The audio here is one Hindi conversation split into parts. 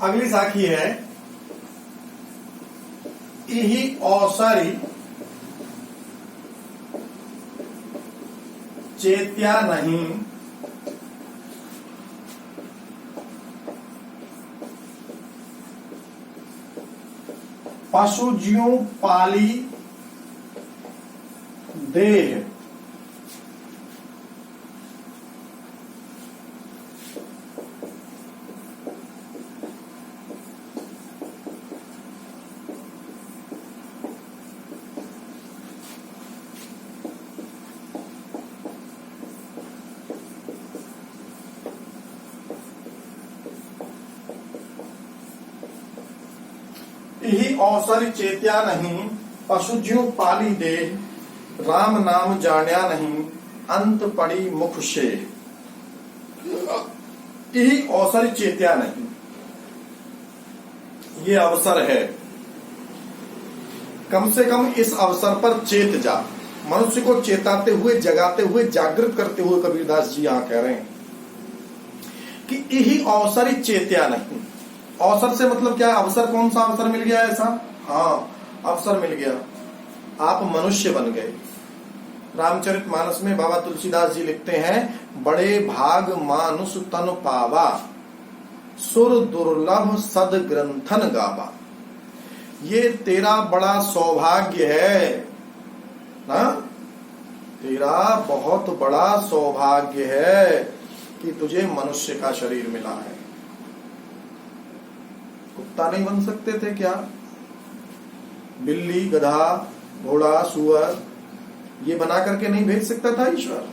अगली साखी है इही औसरी चेत्या नहीं पशु ज्यों पाली देह। यही अवसर चेत्या नहीं पशु ज्यों पाली दे। राम नाम जान्या नहीं अंत पड़ी मुख से। यही अवसर चेत्या नहीं, ये अवसर है, कम से कम इस अवसर पर चेत जा। मनुष्य को चेताते हुए, जगाते हुए, जागृत करते हुए कबीरदास जी यहां कह रहे हैं कि यही अवसर चेत्या नहीं। अवसर से मतलब क्या है? अवसर, कौन सा अवसर मिल गया ऐसा? हाँ, अवसर मिल गया, आप मनुष्य बन गए। रामचरितमानस में बाबा तुलसीदास जी लिखते हैं, बड़े भाग मानुष तन पावा सुर दुर्लभ सद ग्रंथन गावा। ये तेरा बड़ा सौभाग्य है ना, तेरा बहुत बड़ा सौभाग्य है कि तुझे मनुष्य का शरीर मिला है। कुत्ता नहीं बन सकते थे क्या? बिल्ली, गधा, घोड़ा, सुअर, ये बना करके नहीं भेज सकता था ईश्वर?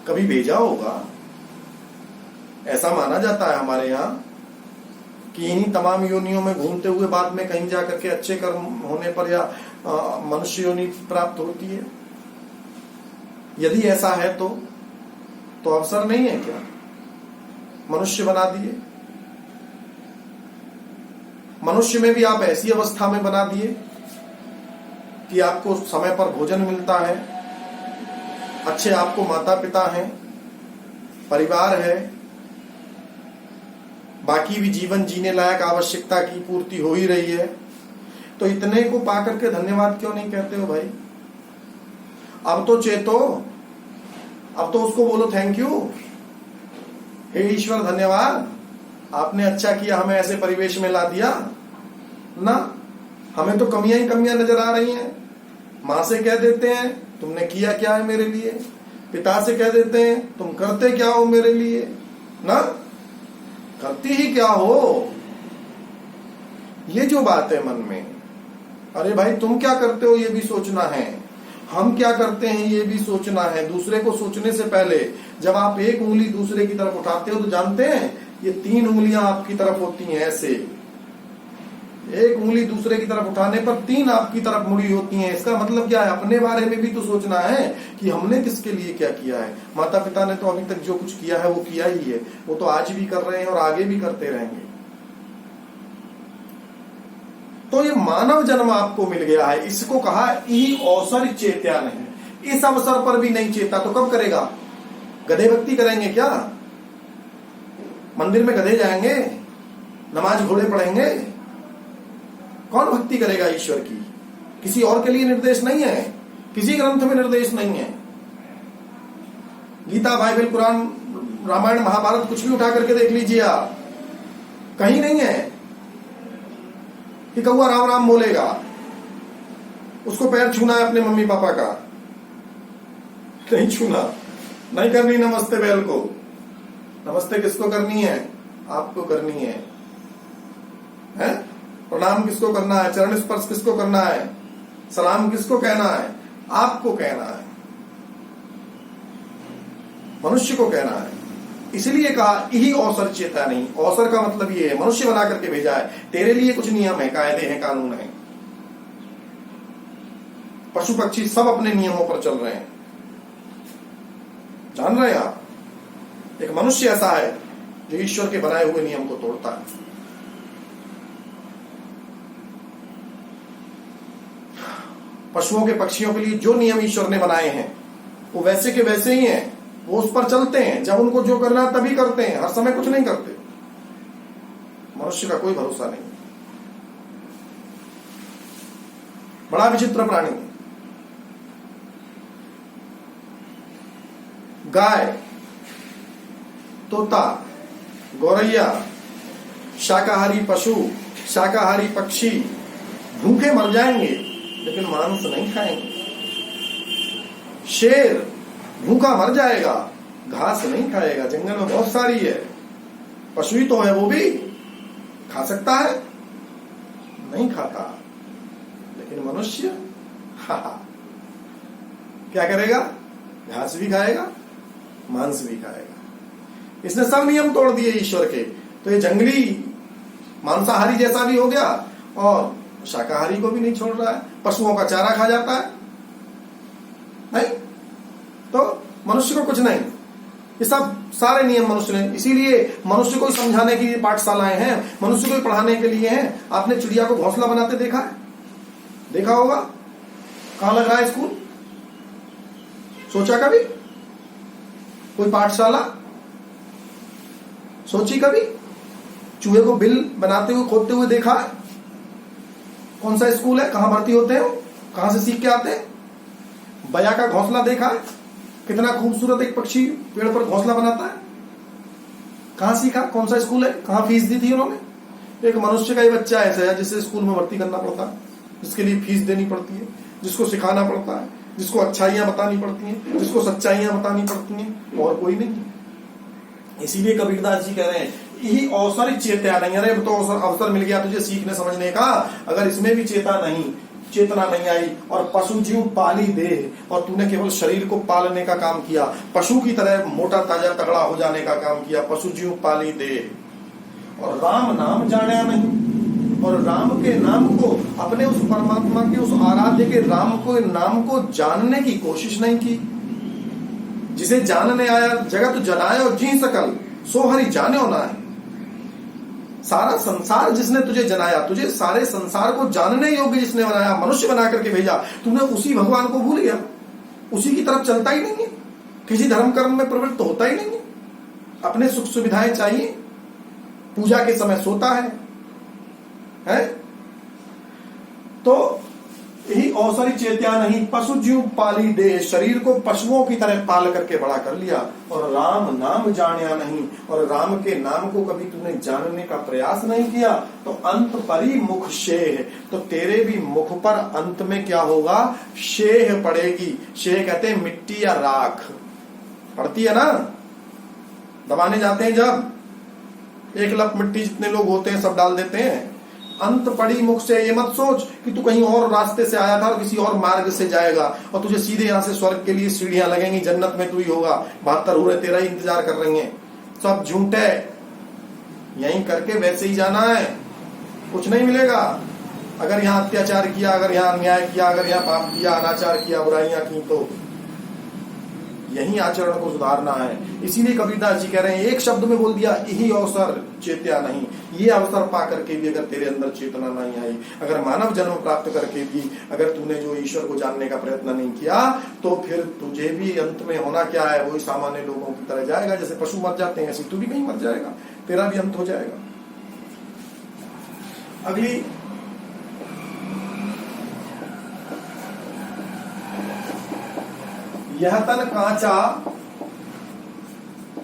कभी भेजा होगा, ऐसा माना जाता है हमारे यहाँ कि इन्हीं तमाम योनियों में घूमते हुए बाद में कहीं जाकर के अच्छे कर्म होने पर या मनुष्य योनि प्राप्त होती है। यदि ऐसा है तो अवसर नहीं है क्या? मनुष्य बना दिए, मनुष्य में भी आप ऐसी अवस्था में बना दिए कि आपको समय पर भोजन मिलता है, अच्छे आपको माता पिता हैं, परिवार है, बाकी भी जीवन जीने लायक आवश्यकता की पूर्ति हो ही रही है। तो इतने को पाकर के धन्यवाद क्यों नहीं कहते हो भाई? अब तो चेतो, अब तो उसको बोलो थैंक यू, हे ईश्वर धन्यवाद, आपने अच्छा किया, हमें ऐसे परिवेश में ला दिया ना। हमें तो कमियां ही कमियां नजर आ रही हैं। माँ से कह देते हैं तुमने किया क्या है मेरे लिए, पिता से कह देते हैं तुम करते क्या हो मेरे लिए ना, करती ही क्या हो। ये जो बात है मन में, अरे भाई तुम क्या करते हो ये भी सोचना है, हम क्या करते हैं ये भी सोचना है। दूसरे को सोचने से पहले जब आप एक उंगली दूसरे की तरफ उठाते हो तो जानते हैं ये 3 उंगलियां आपकी तरफ होती हैं। ऐसे एक उंगली दूसरे की तरफ उठाने पर 3 आपकी तरफ मुड़ी होती हैं। इसका मतलब क्या है? अपने बारे में भी तो सोचना है कि हमने किसके लिए क्या किया है। माता पिता ने तो अभी तक जो कुछ किया है वो किया ही है, वो तो आज भी कर रहे हैं और आगे भी करते रहेंगे। तो ये मानव जन्म आपको मिल गया है, इसको कहा ई अवसर चेत्या नहीं। इस अवसर पर भी नहीं चेता तो कब करेगा? गधे भक्ति करेंगे क्या? मंदिर में गधे जाएंगे, नमाज घोड़े पढ़ेंगे? कौन भक्ति करेगा ईश्वर की? किसी और के लिए निर्देश नहीं है, किसी ग्रंथ में निर्देश नहीं है। गीता, बाइबल, कुरान, रामायण, महाभारत कुछ भी उठा करके देख लीजिए आप, कहीं नहीं है कि कौआ राम राम बोलेगा, उसको पैर छूना है अपने मम्मी पापा का, नहीं छूना, नहीं करनी नमस्ते बैल को। नमस्ते किसको करनी है? आपको करनी है, हैं? प्रणाम किसको करना है? चरण स्पर्श किसको करना है? सलाम किसको कहना है? आपको कहना है, मनुष्य को कहना है। इसलिए कहा यही अवसर चेता नहीं। अवसर का मतलब ये है मनुष्य बना करके भेजा है, तेरे लिए कुछ नियम है, कायदे हैं, कानून है। पशु पक्षी सब अपने नियमों पर चल रहे हैं, जान रहे हैं आप? एक मनुष्य ऐसा है जो ईश्वर के बनाए हुए नियम को तोड़ता है। पशुओं के, पक्षियों के लिए जो नियम ईश्वर ने बनाए हैं वो वैसे के वैसे ही हैं, वो उस पर चलते हैं। जब उनको जो करना है तभी करते हैं, हर समय कुछ नहीं करते। मनुष्य का कोई भरोसा नहीं। बड़ा विचित्र प्राणी है। गाय, तोता, गौरैया, शाकाहारी पशु, शाकाहारी पक्षी भूखे मर जाएंगे लेकिन मांस नहीं खाएंगे। शेर भूखा मर जाएगा, घास नहीं खाएगा, जंगल में बहुत सारी है, पशु ही तो है, वो भी खा सकता है, नहीं खाता। लेकिन मनुष्य क्या करेगा? घास भी खाएगा, मांस भी खाएगा। इसने सब नियम तोड़ दिए ईश्वर के। तो ये जंगली मांसाहारी जैसा भी हो गया और शाकाहारी को भी नहीं छोड़ रहा है, पशुओं का चारा खा जाता है। नहीं तो मनुष्य को कुछ नहीं, ये सब सारे नियम मनुष्य ने, इसीलिए मनुष्य को समझाने की पाठशालाएं हैं, मनुष्य को पढ़ाने के लिए हैं। आपने चिड़िया को घोंसला बनाते देखा है? देखा होगा। कहां लग रहा है स्कूल? सोचा कभी? कोई पाठशाला सोची कभी? चूहे को बिल बनाते हुए, खोदते हुए देखा है? कौन सा स्कूल है? कहां भर्ती होते हैं? कहां से सीख के आते हैं? बया का घोंसला देखा है? कितना खूबसूरत एक पक्षी पेड़ पर घोंसला बनाता है। कहां सीखा? कौन सा स्कूल है? कहां फीस दी थी उन्होंने? एक मनुष्य का ही बच्चा ऐसा है जिसे स्कूल में भर्ती करना पड़ता है, जिसके लिए फीस देनी पड़ती है, जिसको सिखाना पड़ता है, जिसको अच्छाइयां बतानी पड़ती हैं, जिसको सच्चाइयां बतानी पड़ती हैं, और कोई नहीं। इसीलिए कबीरदास जी कह रहे हैं यही अवसर चेतना नहीं। अरे तो अवसर मिल गया तुझे सीखने समझने का, अगर इसमें भी चेतना नहीं आई और पशु जीव पाली दे, और तूने केवल शरीर को पालने का काम किया, पशु की तरह मोटा ताजा तगड़ा हो जाने का काम किया, पशु जीव पाली दे, और राम नाम जाना नहीं, और राम के नाम को, अपने उस परमात्मा के उस आराध्य के राम को नाम को जानने की कोशिश नहीं की। जिसे जानने आया जगत जनायो जी सकल, सो हरि जान्यो ना है। सारा संसार जिसने तुझे जनाया, तुझे सारे संसार को जानने योग्य जिसने बनाया, मनुष्य बना करके भेजा, तूने उसी भगवान को भूल गया, उसी की तरफ चलता ही नहीं है, किसी धर्म कर्म में प्रवृत्त होता ही नहीं है, अपने सुख सुविधाएं चाहिए, पूजा के समय सोता है? तो यही अवसरी चेत्या नहीं, पशु जीव पाली दे, शरीर को पशुओं की तरह पाल करके बड़ा कर लिया, और राम नाम जानिया नहीं, और राम के नाम को कभी तूने जानने का प्रयास नहीं किया, तो अंत परी मुख शेह, तो तेरे भी मुख पर अंत में क्या होगा? शेह पड़ेगी। शेह कहते हैं मिट्टी या राख पड़ती है ना, दबाने जाते हैं जब, एक लप मिट्टी जितने लोग होते हैं सब डाल देते हैं। अंत पड़ी मुख से, ये मत सोच कि तू कहीं और रास्ते से आया था और किसी और मार्ग से जाएगा और तुझे सीधे यहां से स्वर्ग के लिए सीढ़ियां लगेंगी, जन्नत में तू ही होगा, 72 हूरें तेरा ही इंतजार कर रही हैं। सब झूठ है, यहीं करके वैसे ही जाना है, कुछ नहीं मिलेगा। अगर यहाँ अत्याचार किया, अगर यहाँ अन्याय किया, अगर यहाँ पाप किया, अनाचार किया, बुराइयां की, तो यही आचरण को सुधारना है। इसीलिए कबीरदास जी कह रहे हैं, एक शब्द में बोल दिया, यही अवसर चेत्या नहीं। ये अवसर पा करके भी अगर तेरे अंदर चेतना नहीं आई, अगर मानव जन्म प्राप्त करके भी अगर तूने जो ईश्वर को जानने का प्रयत्न नहीं किया, तो फिर तुझे भी अंत में होना क्या है? वही सामान्य लोगों की तरह जाएगा, जैसे पशु मर जाते हैं ऐसे तू भी कहीं मर जाएगा, तेरा भी अंत हो जाएगा। अगली यह तन कांचा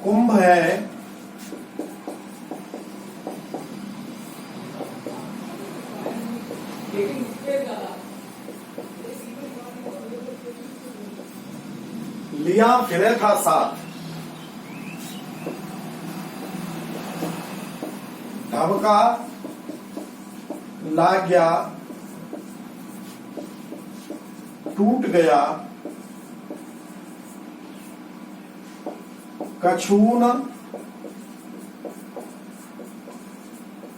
कुंभ है, लिया फिरे था साथ, ढबका ला गया, टूट गया, कछून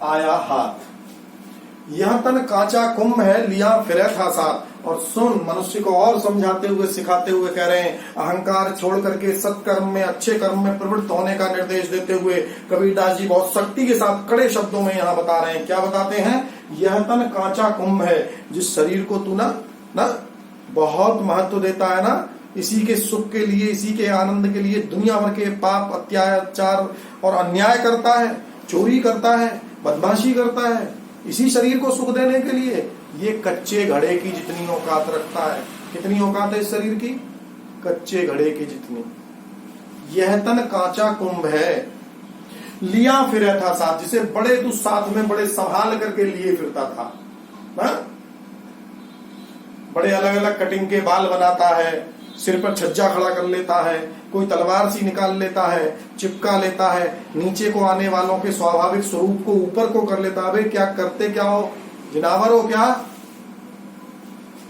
आया हाथ। यह तन कांचा कुंभ है, लिया फिरे था साथ। और सुन, मनुष्य को और समझाते हुए सिखाते हुए कह रहे हैं, अहंकार छोड़ करके सत्कर्म में, अच्छे कर्म में प्रवृत्त होने का निर्देश देते हुए कबीरदास जी बहुत सख्ती के साथ कड़े शब्दों में यहाँ बता रहे हैं। क्या बताते हैं? यह तन कांचा कुंभ है, जिस शरीर को तू ना बहुत महत्व देता है ना, इसी के सुख के लिए, इसी के आनंद के लिए दुनिया भर के पाप, अत्याचार और अन्याय करता है, चोरी करता है, बदमाशी करता है इसी शरीर को सुख देने के लिए। ये कच्चे घड़े की जितनी औकात रखता है। कितनी औकात है इस शरीर की? कच्चे घड़े की जितनी। यह तन कांचा कुंभ है, लिया फिरे था साथ, जिसे बड़े तू साथ में बड़े संभाल करके लिए फिरता था ना? बड़े अलग अलग कटिंग के बाल बनाता है, सिर पर छज्जा खड़ा कर लेता है, कोई तलवार सी निकाल लेता है, चिपका लेता है, नीचे को आने वालों के स्वाभाविक स्वरूप को ऊपर को कर लेता है। क्या करते क्या हो? जिनावर हो क्या?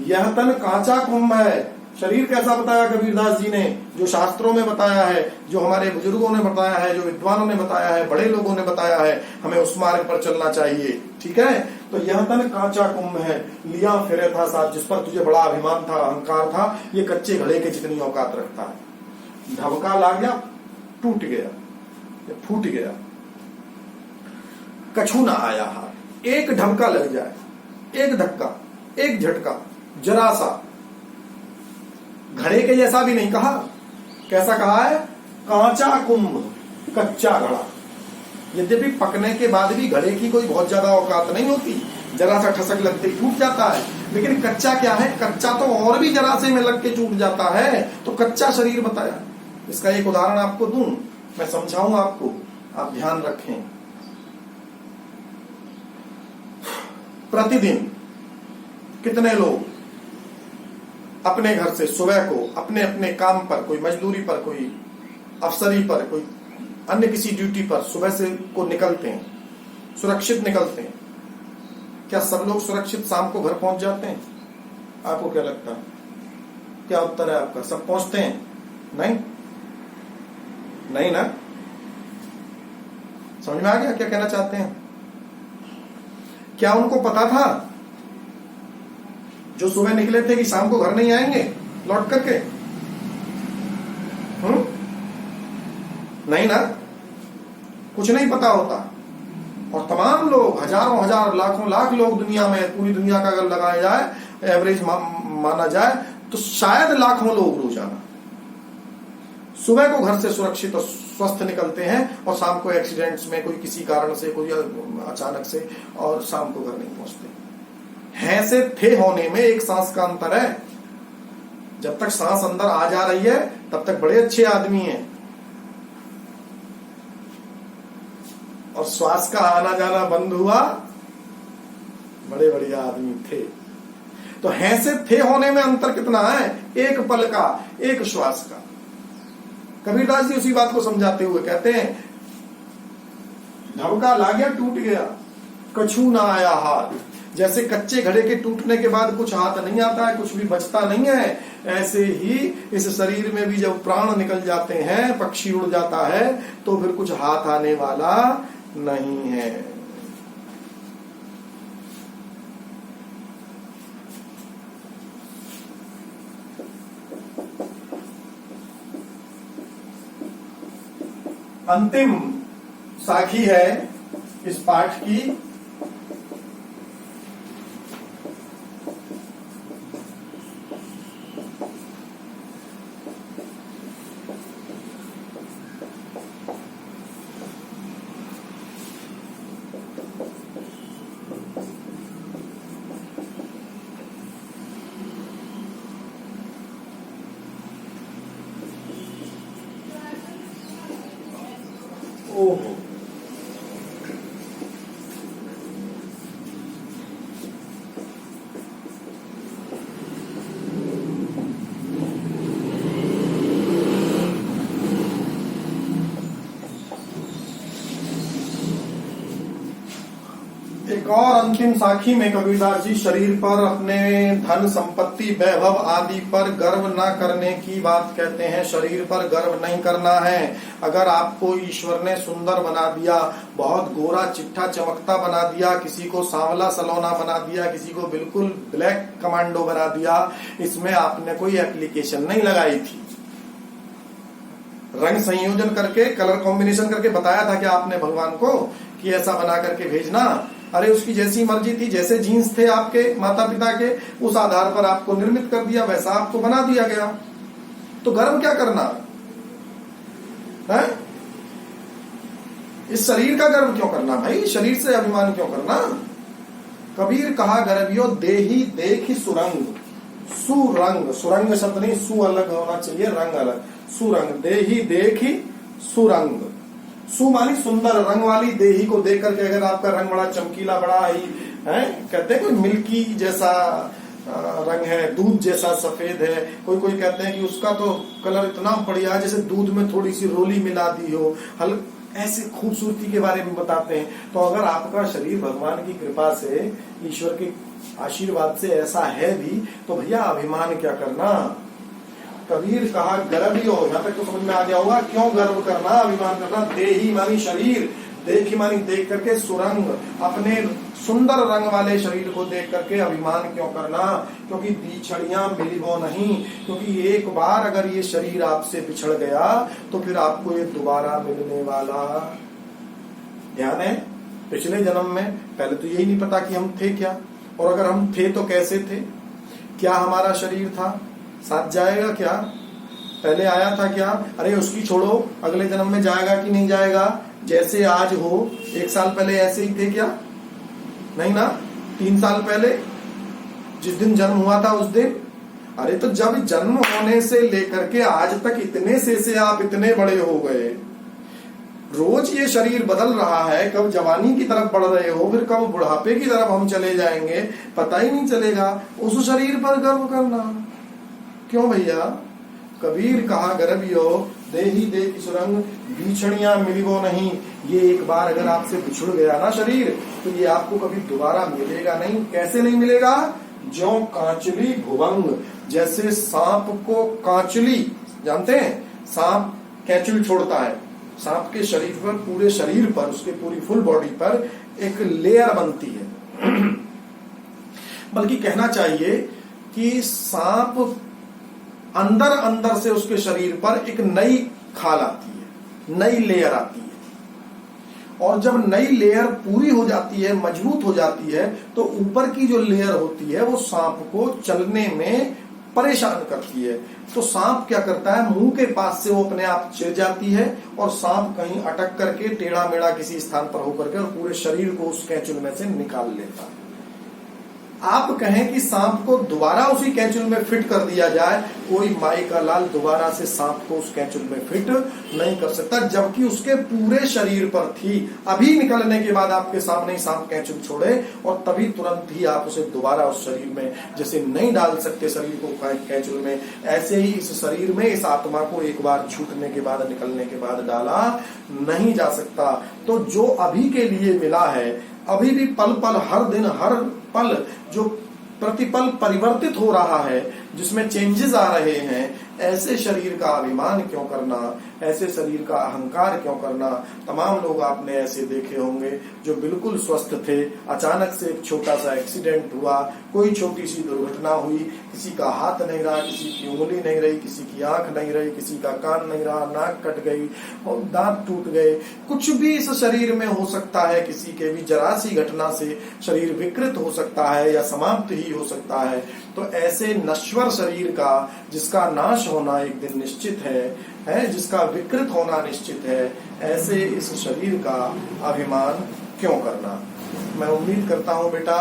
यह तन कांचा कुंभ है। शरीर कैसा बताया कबीरदास जी ने? जो शास्त्रों में बताया है, जो हमारे बुजुर्गों ने बताया है, जो विद्वानों ने बताया है, बड़े लोगों ने बताया है, हमें उस मार्ग पर चलना चाहिए। ठीक है? तो यह तन कांचा कुंभ है, लिया फिरे था साथ, जिस पर तुझे बड़ा अभिमान था, अहंकार था। ये कच्चे घड़े के जितनी औकात रखता है। ढबका ला गया, टूट गया, फूट गया। कछु ना आया हाथ। एक ढबका लग जाए, एक धक्का, एक झटका, जरा सा, घड़े के जैसा भी नहीं कहा। कैसा कहा है? कांचा कुंभ, कच्चा घड़ा। यद्यपि पकने के बाद भी घड़े की कोई बहुत ज्यादा औकात नहीं होती, जरा सा ठसक लगते ही टूट जाता है। लेकिन कच्चा क्या है? कच्चा तो और भी जरा से में लग के टूट जाता है। तो कच्चा शरीर बताया। इसका एक उदाहरण आपको दूं, मैं समझाऊं आपको, आप ध्यान रखें। प्रतिदिन कितने लोग अपने घर से सुबह को अपने अपने काम पर, कोई मजदूरी पर, कोई अफसरी पर, कोई अन्य किसी ड्यूटी पर सुबह से को निकलते हैं, सुरक्षित निकलते हैं। क्या सब लोग सुरक्षित शाम को घर पहुंच जाते हैं? आपको क्या लगता है? क्या उत्तर है आपका? सब पहुंचते हैं? नहीं, नहीं ना? समझ में आ गया क्या कहना चाहते हैं? क्या उनको पता था जो सुबह निकले थे कि शाम को घर नहीं आएंगे लौट करके? नहीं ना, कुछ नहीं पता होता। और तमाम लोग, हजारों हजार, लाखों लाख लोग दुनिया में, पूरी दुनिया का अगर लगाया जाए, एवरेज माना जाए, तो शायद लाखों लोग रोजाना सुबह को घर से सुरक्षित और स्वस्थ निकलते हैं और शाम को एक्सीडेंट्स में, कोई किसी कारण से, कोई अचानक से, और शाम को घर नहीं पहुंचते। हैं से थे होने में एक सांस का अंतर है। जब तक सांस अंदर आ जा रही है तब तक बड़े अच्छे आदमी हैं, और श्वास का आना जाना बंद हुआ, बड़े बढ़िया आदमी थे। तो हैं से थे होने में अंतर कितना है? एक पल का, एक श्वास का। कबीरदास जी उसी बात को समझाते हुए कहते हैं, ढबका ला गया, टूट गया, कछु ना आया हाथ। जैसे कच्चे घड़े के टूटने के बाद कुछ हाथ नहीं आता है, कुछ भी बचता नहीं है, ऐसे ही इस शरीर में भी जब प्राण निकल जाते हैं, पक्षी उड़ जाता है, तो फिर कुछ हाथ आने वाला नहीं है। अंतिम साखी है इस पाठ की। ओहो, एक और अंतिम साखी में कबीरदास जी शरीर पर, अपने धन संपत्ति वैभव आदि पर गर्व न करने की बात कहते हैं। शरीर पर गर्व नहीं करना है। अगर आपको ईश्वर ने सुंदर बना दिया, बहुत गोरा चिट्ठा चमकता बना दिया, किसी को सांवला सलोना बना दिया, किसी को बिल्कुल ब्लैक कमांडो बना दिया, इसमें आपने कोई एप्लीकेशन नहीं लगाई थी। रंग संयोजन करके, कलर कॉम्बिनेशन करके बताया था कि आपने भगवान को कि ऐसा बना करके भेजना। अरे उसकी जैसी मर्जी थी, जैसे जीन्स थे आपके माता पिता के, उस आधार पर आपको निर्मित कर दिया, वैसा आपको बना दिया गया। तो गर्व क्या करना है? इस शरीर का गर्व क्यों करना भाई, शरीर से अभिमान क्यों करना। कबीर कहा गर्वियो देही देखी सुरंग, सुरंग, सुरंग शब्द नहीं, सु अलग होना चाहिए, रंग अलग, सुरंग, देही देखी सुरंग, सु मानी सुंदर, रंग वाली देही को देख करके अगर आपका रंग बड़ा चमकीला, बड़ा ही है, कहते हैं कोई मिल्की जैसा रंग है, दूध जैसा सफेद है, कोई कोई कहते हैं कि उसका तो कलर इतना बढ़िया जैसे दूध में थोड़ी सी रोली मिला दी हो, ऐसी खूबसूरती के बारे में बताते हैं। तो अगर आपका शरीर भगवान की कृपा से, ईश्वर के आशीर्वाद से ऐसा है भी, तो भैया अभिमान क्या करना। कबीर कहा गर्वियो, यहाँ तक तो समझ में आ गया होगा क्यों गर्व करना, अभिमान करना। देही मानी शरीर, देखी मानी देख करके, सुरंग अपने सुंदर रंग वाले शरीर को देख करके अभिमान क्यों करना, क्योंकि बिछड़ियां मिलिबो नहीं, क्योंकि एक बार अगर ये शरीर आपसे बिछड़ गया तो फिर आपको ये दोबारा मिलने वाला। ध्यान है, पिछले जन्म में पहले तो यही नहीं पता कि हम थे क्या, और अगर हम थे तो कैसे थे, क्या हमारा शरीर था, साथ जाएगा क्या, पहले आया था क्या, अरे उसकी छोड़ो, अगले जन्म में जाएगा कि नहीं जाएगा, जैसे आज हो 1 साल पहले ऐसे ही थे क्या, नहीं ना, 3 साल पहले जिस दिन जन्म हुआ था उस दिन, अरे तो जब जन्म होने से लेकर के आज तक इतने से आप इतने बड़े हो गए, रोज ये शरीर बदल रहा है, कब जवानी की तरफ बढ़ रहे हो, फिर कब बुढ़ापे की तरफ हम चले जाएंगे, पता ही नहीं चलेगा, उस शरीर पर गर्व करना क्यों भैया। कबीर कहा गर्वियो देही देखी सुरंग, बिछड़ियां मिलिबो नहीं, ये एक बार अगर आपसे बिछुड़ गया ना शरीर, तो ये आपको कभी दोबारा मिलेगा नहीं। कैसे नहीं मिलेगा, जो कांचली भुवंग, जैसे सांप को कांचली, जानते हैं सांप कैंचुल छोड़ता है, सांप के शरीर पर, पूरे शरीर पर, उसके पूरी फुल बॉडी पर एक लेयर बनती है। बल्कि कहना चाहिए कि सांप अंदर अंदर से उसके शरीर पर एक नई खाल आती है, नई लेयर आती है, और जब नई लेयर पूरी हो जाती है, मजबूत हो जाती है, तो ऊपर की जो लेयर होती है वो सांप को चलने में परेशान करती है। तो सांप क्या करता है, मुंह के पास से वो अपने आप चिर जाती है, और सांप कहीं अटक करके टेढ़ा मेढ़ा किसी स्थान पर होकर के और पूरे शरीर को उस कैंचुल में से निकाल लेता है। आप कहें कि सांप को दोबारा उसी कैंचुल में फिट कर दिया जाए, कोई माई का लाल दोबारा से सांप को उस कैंचुल में फिट नहीं कर सकता, जबकि उसके पूरे शरीर पर थी। अभी निकलने के बाद आपके सामने ही सांप कैंचुल छोड़े और तभी तुरंत ही आप उसे दोबारा उस शरीर में जैसे नहीं डाल सकते शरीर को कैंचुल में, ऐसे ही इस शरीर में इस आत्मा को एक बार छूटने के बाद, निकलने के बाद डाला नहीं जा सकता। तो जो अभी के लिए मिला है, अभी भी पल पल, हर दिन, हर पल जो प्रतिपल परिवर्तित हो रहा है, जिसमें चेंजेस आ रहे हैं, ऐसे शरीर का अभिमान क्यों करना, ऐसे शरीर का अहंकार क्यों करना। तमाम लोग आपने ऐसे देखे होंगे जो बिल्कुल स्वस्थ थे, अचानक से एक छोटा सा एक्सीडेंट हुआ, कोई छोटी सी दुर्घटना हुई, किसी का हाथ नहीं रहा, किसी की उंगली नहीं रही, किसी की आंख नहीं रही, किसी का कान नहीं रहा, नाक कट गई और दांत टूट गए, कुछ भी इस शरीर में हो सकता है। किसी के भी जरा सी घटना से शरीर विकृत हो सकता है या समाप्त ही हो सकता है। तो ऐसे नश्वर शरीर का, जिसका नाश होना एक दिन निश्चित है, जिसका विकृत होना निश्चित है, ऐसे इस शरीर का अभिमान क्यों करना। मैं उम्मीद करता हूं बेटा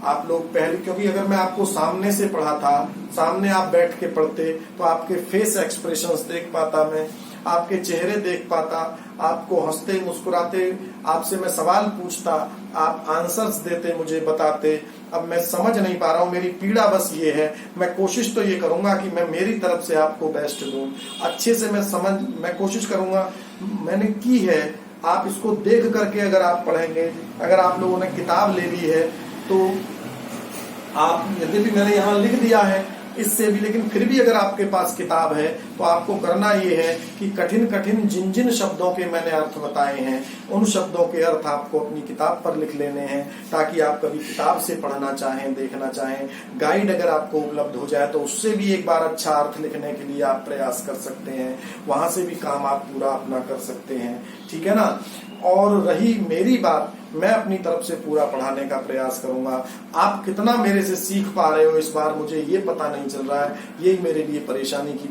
आप लोग पहले, क्योंकि अगर मैं आपको सामने से पढ़ा था, सामने आप बैठ के पढ़ते तो आपके फेस एक्सप्रेशंस देख पाता, मैं आपके चेहरे देख पाता, आपको हंसते मुस्कुराते, आपसे मैं सवाल पूछता, आप आंसर्स देते, मुझे बताते। अब मैं समझ नहीं पा रहा हूँ, मेरी पीड़ा बस ये है। मैं कोशिश तो ये करूंगा कि मैं मेरी तरफ से आपको बेस्ट दूं, अच्छे से मैं कोशिश करूंगा, मैंने की है। आप इसको देख करके अगर आप पढ़ेंगे, अगर आप लोगों ने किताब ले ली है तो आप, यद्यपि मैंने यहाँ लिख दिया है इससे भी, लेकिन फिर भी अगर आपके पास किताब है तो आपको करना ये है कि कठिन कठिन जिन जिन शब्दों के मैंने अर्थ बताए हैं, उन शब्दों के अर्थ आपको अपनी किताब पर लिख लेने हैं, ताकि आप कभी किताब से पढ़ना चाहें, देखना चाहें, गाइड अगर आपको उपलब्ध हो जाए तो उससे भी एक बार अच्छा अर्थ लिखने के लिए आप प्रयास कर सकते हैं, वहां से भी काम आप पूरा अपना कर सकते हैं। ठीक है ना। और रही मेरी बात, मैं अपनी तरफ से पूरा पढ़ाने का प्रयास करूंगा। आप कितना मेरे से सीख पा रहे हो इस बार मुझे ये पता नहीं चल रहा है, यही मेरे लिए परेशानी की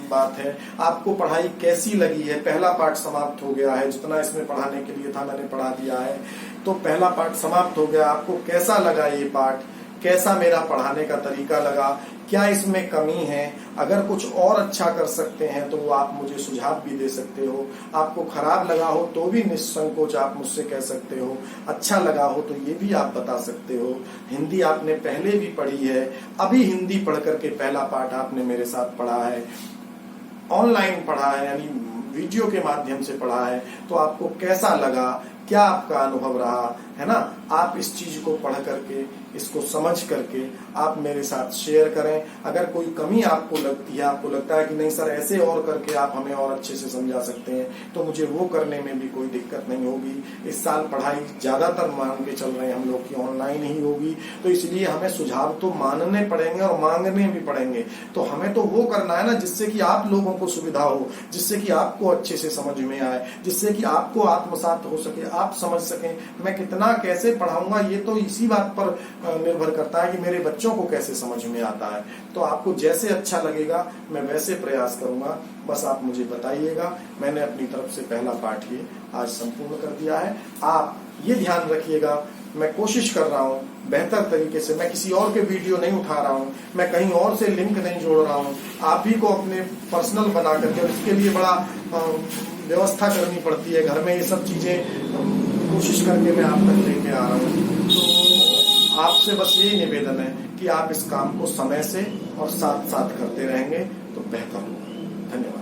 बात है। आपको पढ़ाई कैसी लगी है? पहला पाठ समाप्त हो गया है, जितना इसमें पढ़ाने के लिए था मैंने पढ़ा दिया है। तो पहला पाठ समाप्त हो गया, आपको कैसा लगा ये पाठ? कैसा मेरा पढ़ाने का तरीका लगा? क्या इसमें कमी है? अगर कुछ और अच्छा कर सकते हैं तो वो आप मुझे सुझाव भी दे सकते हो। आपको खराब लगा हो तो भी निसंकोच आप मुझसे कह सकते हो। अच्छा लगा हो तो ये भी आप बता सकते हो। हिंदी आपने पहले भी पढ़ी है, अभी हिंदी पढ़ करके पहला पाठ आपने मेरे साथ पढ़ा है, ऑनलाइन पढ़ा है, यानी वीडियो के माध्यम से पढ़ा है। तो आपको कैसा लगा? क्या आपका अनुभव रहा है ना? आप इस चीज को पढ़ करके, इसको समझ करके आप मेरे साथ शेयर करें। अगर कोई कमी आपको लगती है, आपको लगता है कि नहीं सर ऐसे और करके आप हमें और अच्छे से समझा सकते हैं, तो मुझे वो करने में भी कोई दिक्कत नहीं होगी। इस साल पढ़ाई ज्यादातर मान के चल रहे हैं हम लोग की ऑनलाइन ही होगी, तो इसलिए हमें सुझाव तो मानने पड़ेंगे और मांगने भी पड़ेंगे। तो हमें तो वो करना है ना जिससे कि आप लोगों को सुविधा हो, जिससे कि आपको अच्छे से समझ में आए, जिससे कि आपको आत्मसात हो सके, आप समझ सकें। मैं कितना कैसे पढ़ाऊंगा ये तो इसी बात पर निर्भर करता है कि मेरे बच्चों को कैसे समझ में आता है। तो आपको जैसे अच्छा लगेगा मैं वैसे प्रयास करूंगा, बस आप मुझे बताइएगा। मैंने अपनी तरफ से पहला पाठ ये आज संपूर्ण कर दिया है। आप ये ध्यान रखिएगा, मैं कोशिश कर रहा हूँ बेहतर तरीके से, मैं किसी और के वीडियो नहीं उठा रहा हूँ, मैं कहीं और से लिंक नहीं जोड़ रहा हूँ, आप ही को अपने पर्सनल बना करके, और इसके लिए बड़ा व्यवस्था करनी पड़ती है घर में, ये सब चीजें कोशिश करके मैं आप तक लेके आ रहा हूँ। तो आपसे बस यही निवेदन है कि आप इस काम को समय से और साथ साथ करते रहेंगे तो बेहतर होगा। धन्यवाद।